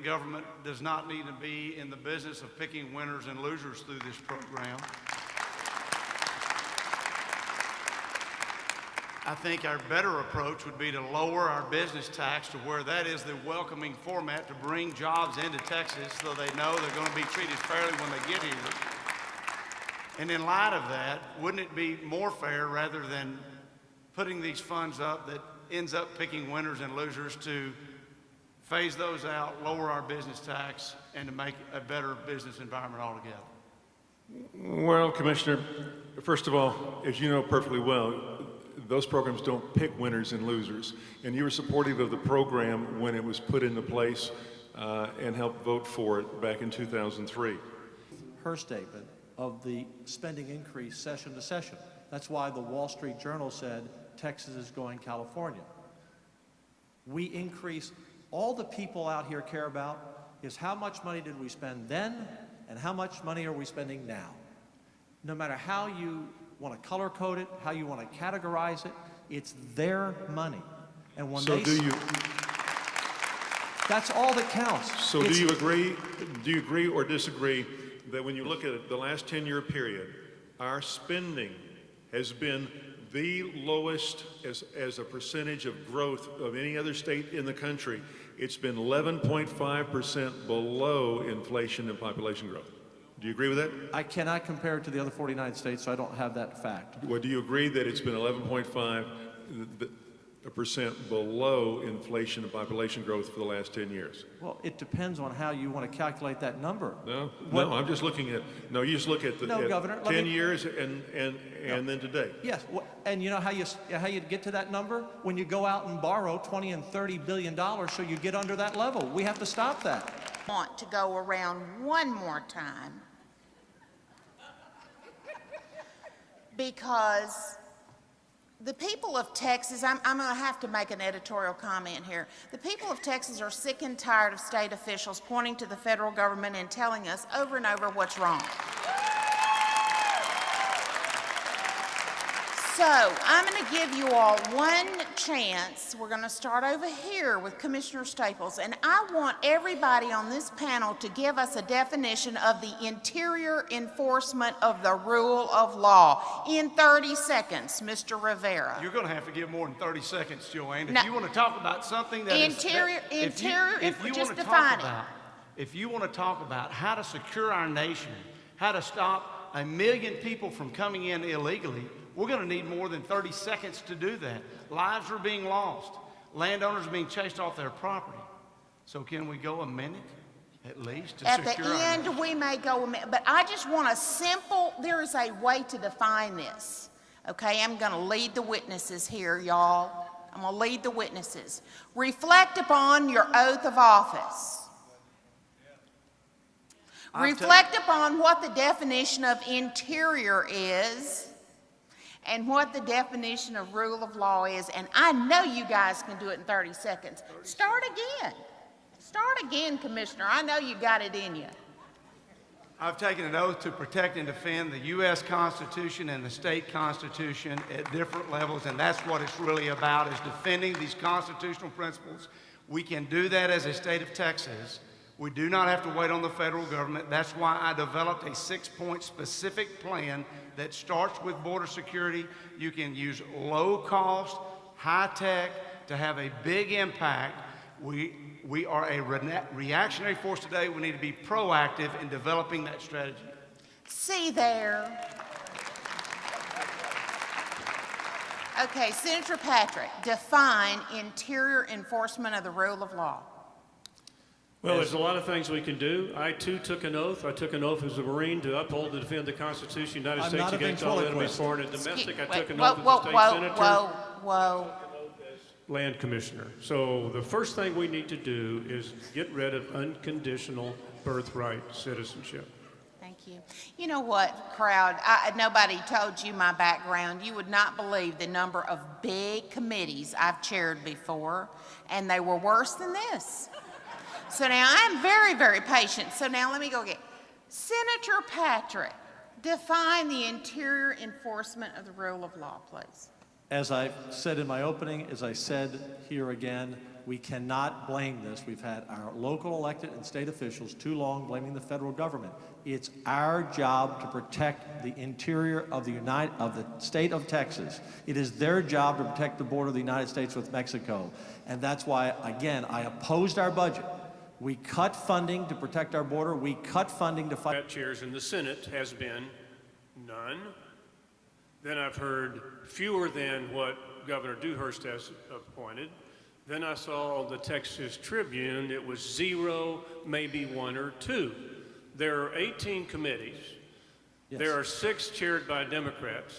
government does not need to be in the business of picking winners and losers through this program. I think our better approach would be to lower our business tax to where that is the welcoming format to bring jobs into Texas so they know they're going to be treated fairly when they get here. And in light of that, wouldn't it be more fair rather than putting these funds up that ends up picking winners and losers to phase those out, lower our business tax, and to make a better business environment altogether? Well, Commissioner, first of all, as you know perfectly well, those programs don't pick winners and losers. And you were supportive of the program when it was put into place and helped vote for it back in 2003. Her statement of the spending increase session to session. That's why the Wall Street Journal said Texas is going California. We increase, all the people out here care about is how much money did we spend then and how much money are we spending now. No matter how you want to color code it, how you want to categorize it, it's their money. And when that's all that counts. So do you agree or disagree that when you look at it, the last 10-year period, our spending has been the lowest as a percentage of growth of any other state in the country? It's been 11.5% below inflation and population growth. Do you agree with that? I cannot compare it to the other 49 states, so I don't have that fact. Well, do you agree that it's been 11.5% below inflation and population growth for the last 10 years? Well, it depends on how you want to calculate that number. No, I'm just looking at, you just look at the Governor, 10 years and then today. Yes, and you know how you get to that number? When you go out and borrow $20 and $30 billion so you get under that level. We have to stop that. I want to go around one more time because the people of Texas, I'm going to have to make an editorial comment here. The people of Texas are sick and tired of state officials pointing to the federal government and telling us over and over what's wrong. So I'm going to give you all one chance. We're going to start over here with Commissioner Staples, and I want everybody on this panel to give us a definition of the interior enforcement of the rule of law in 30 seconds, Mr. Rivera. You're going to have to give more than 30 seconds, Joanne. No. If you want to talk about something that If you want to talk about how to secure our nation, how to stop 1 million people from coming in illegally, we're going to need more than 30 seconds to do that. Lives are being lost. Landowners are being chased off their property. So can we go a minute at least to At secure the our end, nation? we may go a minute, but I just want a simple, there is a way to define this. Okay, I'm going to lead the witnesses here, y'all. I'm going to lead the witnesses. Reflect upon your oath of office. Reflect upon what the definition of interior is and what the definition of rule of law is. And I know you guys can do it in 30 seconds. Start again. Start again, Commissioner. I know you got it in you. I've taken an oath to protect and defend the U.S. Constitution and the state constitution at different levels, and that's what it's really about, is defending these constitutional principles. We can do that as a state of Texas. We do not have to wait on the federal government. That's why I developed a 6-point specific plan that starts with border security. You can use low cost, high tech to have a big impact. We are a reactionary force today. We need to be proactive in developing that strategy. See there. Okay, Senator Patrick, define interior enforcement of the rule of law. Well, there's a lot of things we can do. I, too, took an oath. I took an oath as a Marine to uphold and defend the Constitution of the United States against all enemies, foreign and domestic. I took an oath as a state senator. Land commissioner. So the first thing we need to do is get rid of unconditional birthright citizenship. Thank you. You know what, crowd? Nobody told you my background. You would not believe the number of big committees I've chaired before, and they were worse than this. So now I'm very, very patient. So now let me go again. Senator Patrick, define the interior enforcement of the rule of law, please. As I said in my opening, as I said here again, We cannot blame this. We've had our local elected and state officials too long blaming the federal government. It's our job to protect the interior of the state of Texas. It is their job to protect the border of the United States with Mexico. And that's why, again, I opposed our budget. We cut funding to protect our border. We cut funding to fight. Democrat chairs in the Senate has been none. Then I've heard fewer than what Governor Dewhurst has appointed. Then I saw the Texas Tribune, it was 0, maybe 1 or 2. There are 18 committees. Yes. There are 6 chaired by Democrats.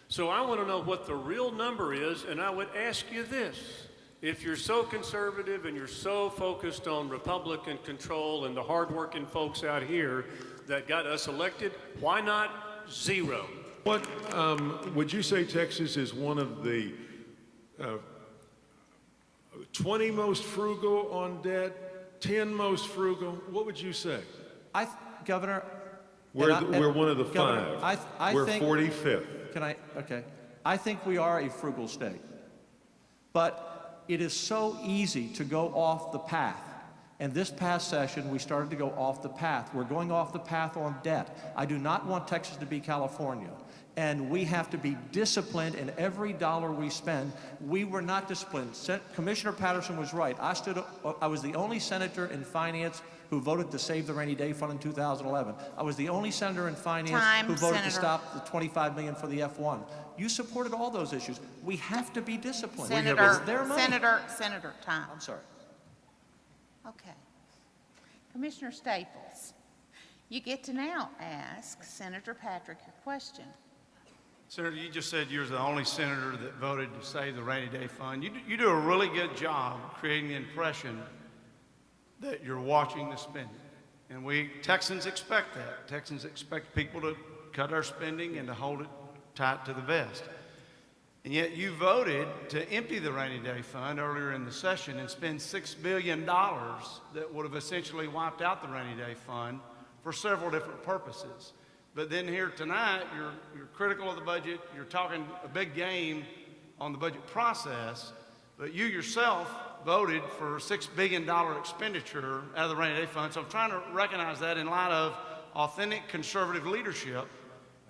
So I want to know what the real number is, and I would ask you this. If you're so conservative and you're so focused on Republican control and the hardworking folks out here that got us elected, why not 0? What, would you say Texas is one of the 20 most frugal on debt, 10 most frugal? What would you say? Governor, We're one of the Governor, 5. I We're think, 45th. Okay. I think we are a frugal state. But it is so easy to go off the path. And this past session, we started to go off the path. We're going off the path on debt. I do not want Texas to be California. And we have to be disciplined in every dollar we spend. We were not disciplined. Commissioner Patterson was right. I was the only senator in finance who voted to save the rainy day fund in 2011. I was the only senator in finance who voted to stop the $25 million for the F1. You supported all those issues. We have to be disciplined. Senator, time. I'm sorry. Okay. Commissioner Staples, you get to now ask Senator Patrick your question. Senator, you just said you're the only senator that voted to save the rainy day fund. You do a really good job creating the impression that you're watching the spending. And we Texans expect that. Texans expect people to cut our spending and to hold it tight to the vest. And yet you voted to empty the rainy day fund earlier in the session and spend $6 billion that would have essentially wiped out the rainy day fund for several different purposes. But then here tonight, you're critical of the budget, you're talking a big game on the budget process, but you yourself voted for a $6 billion expenditure out of the rainy day fund. So I'm trying to recognize that in light of authentic conservative leadership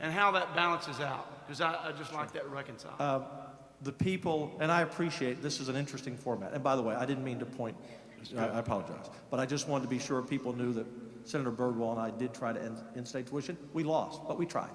and how that balances out, because I just like that reconcile. The people, and I appreciate this is an interesting format. And by the way, I didn't mean to point, I apologize. But I just wanted to be sure people knew that Senator Birdwell and I did try to end in-state tuition. We lost, but we tried.